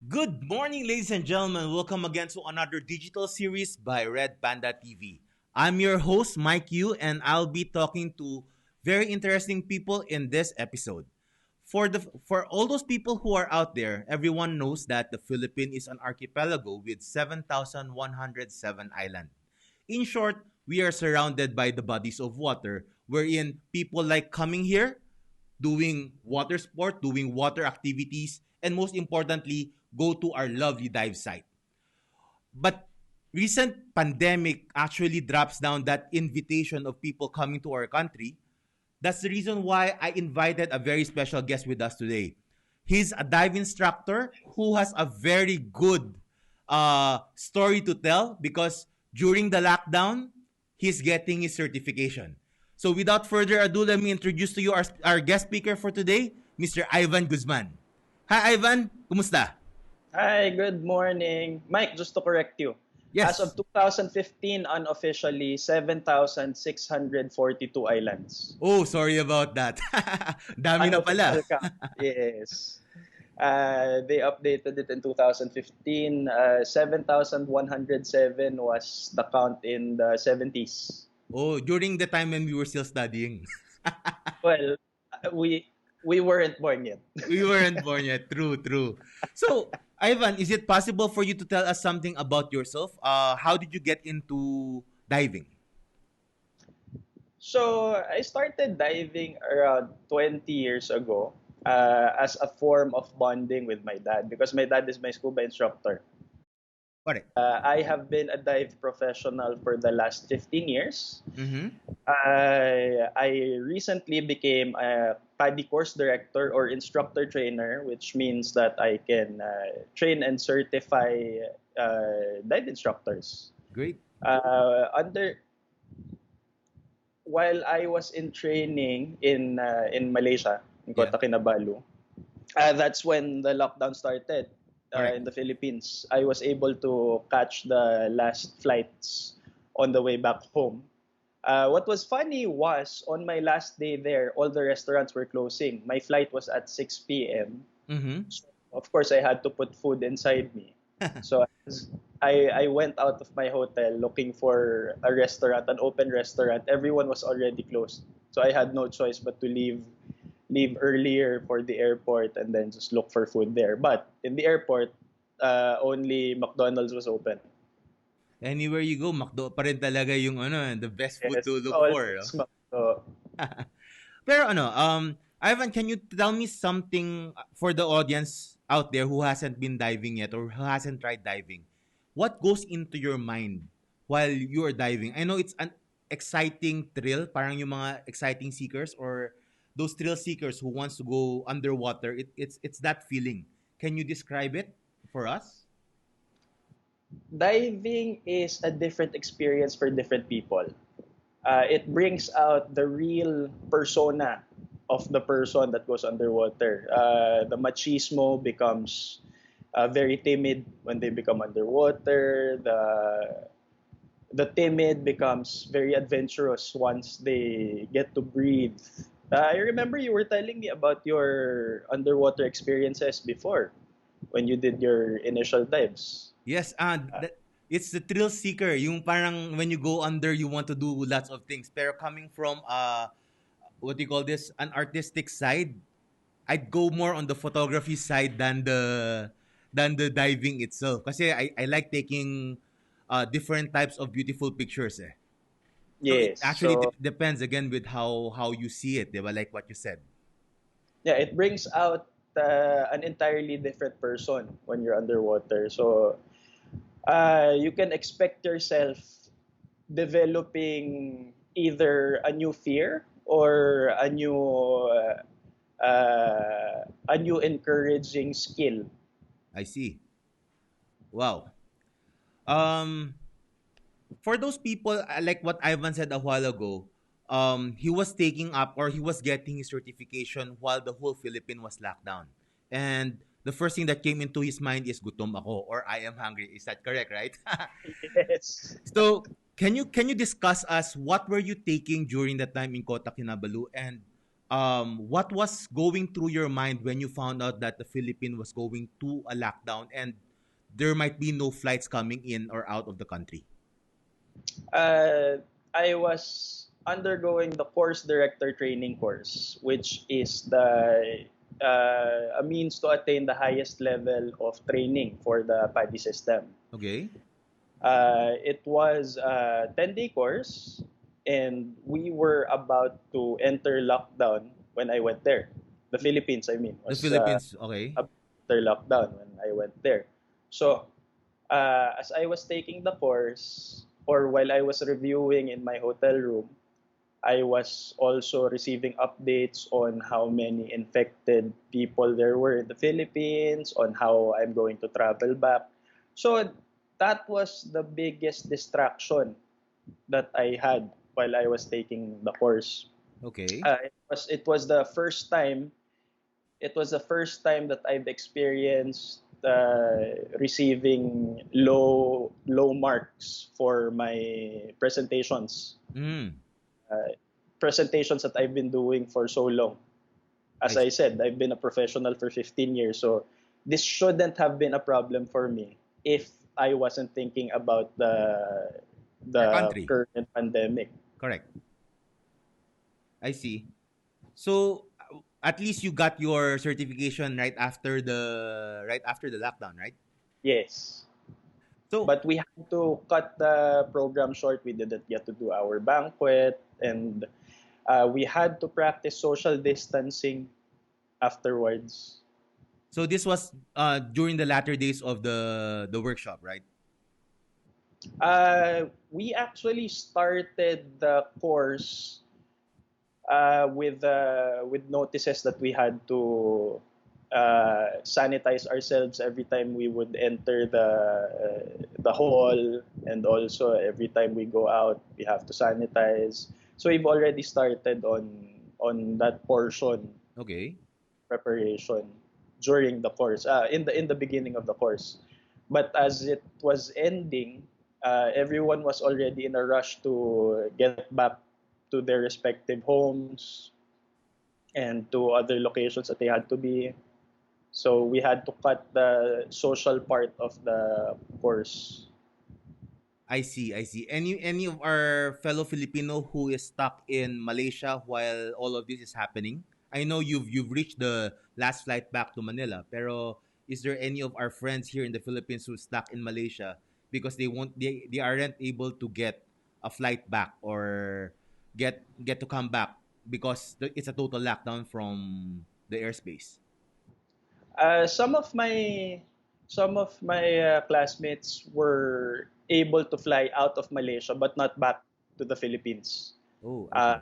Good morning, ladies and gentlemen. Welcome again to another digital series by Red Panda TV. I'm your host, Mike Yu, and I'll be talking to very interesting people in this episode. For all those people who are out there, everyone knows that the Philippines is an archipelago with 7,107 islands. In short, we are surrounded by the bodies of water, wherein people like coming here, doing water sport, doing water activities, and most importantly, go to our lovely dive site. But recent pandemic actually drops down that invitation of people coming to our country. That's the reason why I invited a very special guest with us today. He's a dive instructor who has a very good story to tell because during the lockdown, he's getting his certification. So without further ado, let me introduce to you our guest speaker for today, Mr. Ivan Guzman. Hi Ivan, kumusta? Hi, good morning. Mike, just to correct you. As of Yes. 2015, unofficially, 7,642 islands. Oh, sorry about that. Dami na pala. Unofficial count. Yes. They updated it in 2015. 7,107 was the count in the 70s. Oh, during the time when we were still studying. Well, we weren't born yet. We weren't born yet. True, true. So, Ivan, is it possible for you to tell us something about yourself? How did you get into diving? So I started diving around 20 years ago as a form of bonding with my dad because my dad is my scuba instructor. Correct. I have been a dive professional for the last 15 years. Mm-hmm. I recently became a PADI course director or instructor trainer, which means that I can train and certify dive instructors. Great. Under While I was in training in Malaysia, in Yeah. Kota Kinabalu, that's when the lockdown started Correct. in the Philippines. I was able to catch the last flights on the way back home. What was funny was on my last day there, all the restaurants were closing. My flight was at 6 p.m. Mm-hmm. So of course, I had to put food inside me. So I went out of my hotel looking for a restaurant, an open restaurant. Everyone was already closed. So I had no choice but to leave earlier for the airport and then just look for food there. But in the airport, only McDonald's was open. Anywhere you go, McDo pa rin talaga yung the best food Yes, to look for. always McDo. Pero Ivan, can you tell me something for the audience out there who hasn't been diving yet or who hasn't tried diving? What goes into your mind while you are diving? I know it's an exciting thrill, parang yung mga exciting seekers or those thrill seekers who wants to go underwater. It's that feeling. Can you describe it for us? Diving is a different experience for different people. It brings out the real persona of the person that goes underwater. The machismo becomes very timid when they become underwater. The timid becomes very adventurous once they get to breathe. I remember you were telling me about your underwater experiences before when you did your initial dives. Yes, it's the thrill seeker. Yung parang when you go under, you want to do lots of things. Pero coming from what do you call this? An artistic side, I'd go more on the photography side than the diving itself. Kasi I like taking different types of beautiful pictures. Eh. So it Yes. actually So depends again with how you see it, diba? Like what you said. yeah, it brings out an entirely different person when you're underwater. So you can expect yourself developing either a new fear or a new encouraging skill. I see. Wow. Um, for those people like what Ivan said a while ago, he was taking up or he was getting his certification while the whole Philippine was locked down. And the first thing that came into his mind is gutom ako or I am hungry. Is that correct, right? Yes. So, can you discuss us what were you taking during that time in Kota Kinabalu and what was going through your mind when you found out that the Philippines was going to a lockdown and there might be no flights coming in or out of the country? Uh, I was undergoing the course director training course, which is the a means to attain the highest level of training for the PADI system. Okay. It was a 10-day course, and we were about to enter lockdown when I went there. The Philippines, I mean, The was Philippines, okay. after lockdown when I went there. So, as I was taking the course, or while I was reviewing in my hotel room, I was also receiving updates on how many infected people there were in the Philippines, on how I'm going to travel back. So that was the biggest distraction that I had while I was taking the course. Okay. It was the first time. It was the first time that I've experienced receiving low marks for my presentations. Mm, Uh, Presentations that I've been doing for so long. As I I see. said, I've been a professional for 15 years, so this shouldn't have been a problem for me if I wasn't thinking about Our the country. current pandemic. Correct. I see. So at least you got your certification right after the lockdown, right? Yes. So But we had to cut the program short. We didn't get to do our banquet, and we had to practice social distancing afterwards. so this was during the latter days of the workshop, right? We actually started the course with notices that we had to sanitize ourselves every time we would enter the hall, and also every time we go out, we have to sanitize. So we've already started on that portion Okay. preparation during the course, in the beginning of the course. But as it was ending, everyone was already in a rush to get back to their respective homes and to other locations that they had to be. So we had to cut the social part of the course. I see, I see. Any of our fellow Filipino who is stuck in Malaysia while all of this is happening? I know you've reached the last flight back to Manila, pero is there any of our friends here in the Philippines who's stuck in Malaysia because they aren't able to get a flight back or get to come back because it's a total lockdown from the airspace? Uh, some of my some of my classmates were able to fly out of Malaysia but not back to the Philippines. Oh, I see.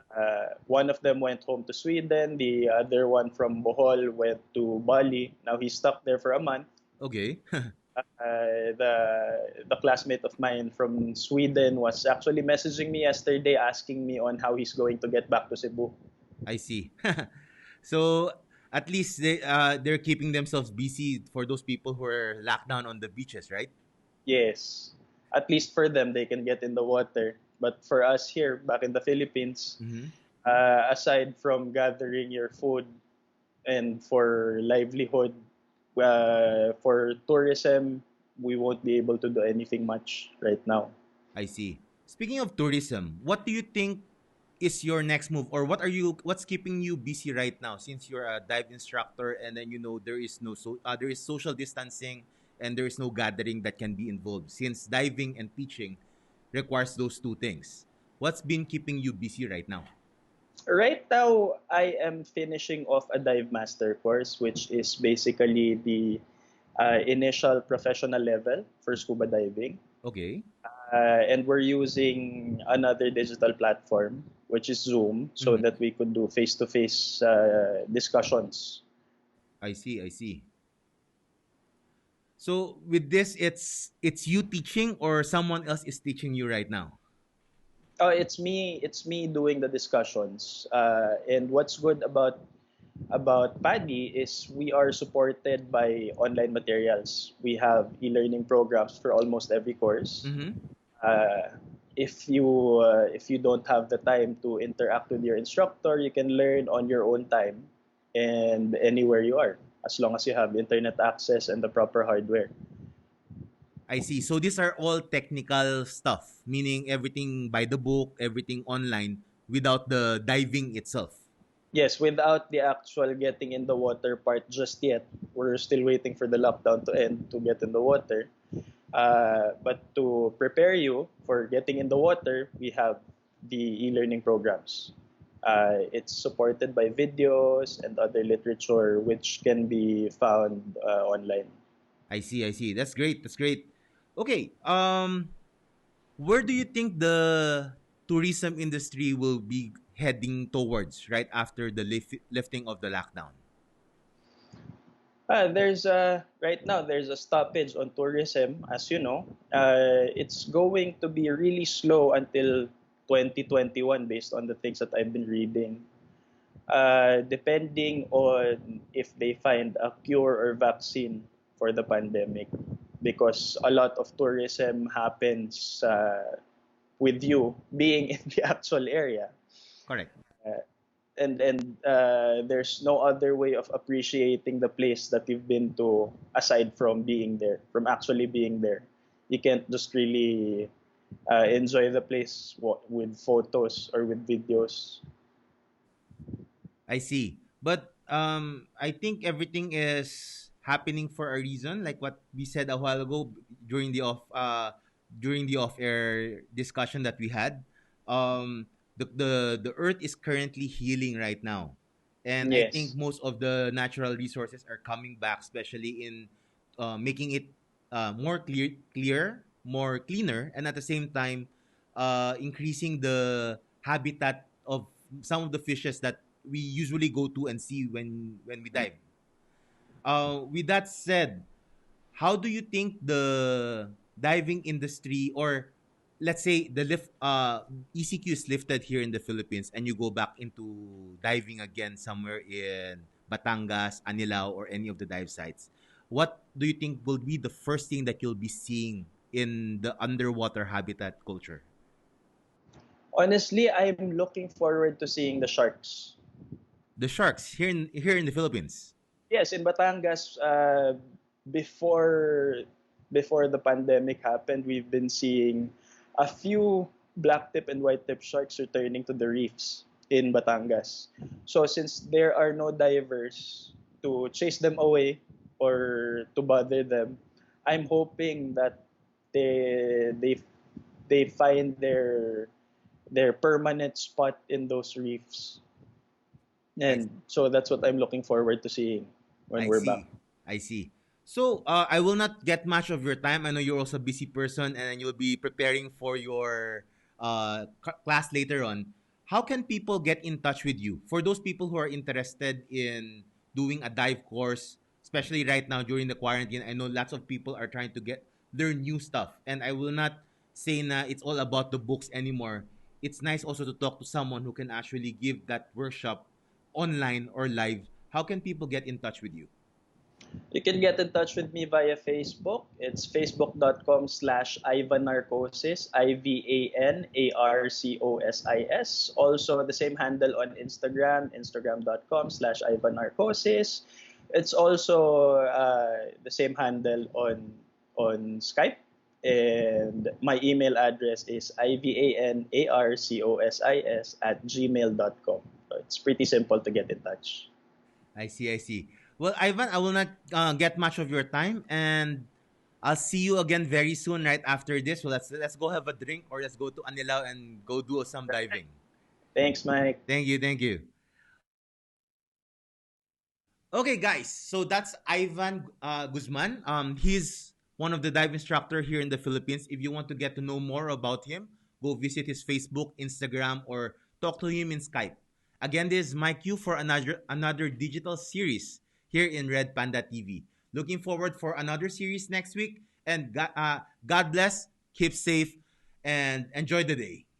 One of them went home to Sweden. The other one from Bohol went to Bali. Now he's stuck there for a month. Okay. The classmate of mine from Sweden was actually messaging me yesterday asking me on how he's going to get back to Cebu. I see. So at least they're keeping themselves busy for those people who are locked down on the beaches, right? Yes, at least for them they can get in the water. But for us here back in the Philippines, Mm-hmm. aside from gathering your food and for livelihood, for tourism, we won't be able to do anything much right now. I see. Speaking of tourism, what do you think is your next move, or what's keeping you busy right now since you're a dive instructor and then there is social distancing and there is no gathering that can be involved since diving and teaching requires those two things. What's been keeping you busy right now? Right now, I am finishing off a dive master course, which is basically the initial professional level for scuba diving. Okay. And we're using another digital platform, which is Zoom, so Mm-hmm. that we could do face-to-face discussions. I see. I see. So with this, it's you teaching or someone else is teaching you right now. Oh, it's me. It's me doing the discussions. And what's good about PADI is we are supported by online materials. We have e-learning programs for almost every course. Mm-hmm. Uh, if you don't have the time to interact with your instructor, you can learn on your own time and anywhere you are, as long as you have internet access and the proper hardware. I see. So these are all technical stuff, meaning everything by the book, everything online, without the diving itself. Yes, without the actual getting in the water part just yet. We're still waiting for the lockdown to end to get in the water. But to prepare you for getting in the water, we have the e-learning programs. It's supported by videos and other literature which can be found online. I see. I see. That's great. That's great. Okay. Where do you think the tourism industry will be heading towards right after the lifting of the lockdown? There's right now there's a stoppage on tourism, as you know. It's going to be really slow until 2021, based on the things that I've been reading. Depending on if they find a cure or vaccine for the pandemic, because a lot of tourism happens with you being in the actual area. Correct. Uh, and there's no other way of appreciating the place that you've been to aside from being there, from actually being there. You can't just really enjoy the place with photos or with videos. I see. But I think everything is happening for a reason, like what we said a while ago during the off air discussion that we had. The earth is currently healing right now, and I think Yes. most of the natural resources are coming back, especially in making it more more cleaner, and at the same time, increasing the habitat of some of the fishes that we usually go to and see when we dive. With that said, how do you think the diving industry, or let's say the lift ECQ is lifted here in the Philippines and you go back into diving again somewhere in Batangas, Anilao, or any of the dive sites, what do you think will be the first thing that you'll be seeing in the underwater habitat culture? Honestly, I'm looking forward to seeing the sharks. The sharks here in the Philippines. Yes, in Batangas, before before the pandemic happened, we've been seeing a few black tip and white tip sharks returning to the reefs in Batangas. So since there are no divers to chase them away or to bother them, I'm hoping that they they they find their permanent spot in those reefs. I And so that's what I'm looking forward to seeing when I we're back. see. I see. So, I will not get much of your time. I know you're also a busy person and you'll be preparing for your class later on. How can people get in touch with you? For those people who are interested in doing a dive course, especially right now during the quarantine, I know lots of people are trying to learn new stuff. And I will not say na it's all about the books anymore. It's nice also to talk to someone who can actually give that workshop online or live. How can people get in touch with you? You can get in touch with me via Facebook. It's facebook.com/IvanNarcosis, IVANARCOSIS. Also, the same handle on Instagram, instagram.com/IvanNarcosis. It's also the same handle on Skype. And my email address is ivanarcosis@gmail.com. So it's pretty simple to get in touch. I see, I see. Well, Ivan, I will not get much of your time, and I'll see you again very soon, right after this. So let's go have a drink, or let's go to Anilao and go do some diving. Thanks, Mike. Thank you, thank you. Okay, guys. So that's Ivan Guzman. He's one of the dive instructor here in the Philippines. If you want to get to know more about him, go visit his Facebook, Instagram, or talk to him in Skype. Again, this is Mike Yu for another digital series here in Red Panda TV. Looking forward for another series next week. And God bless, keep safe, and enjoy the day.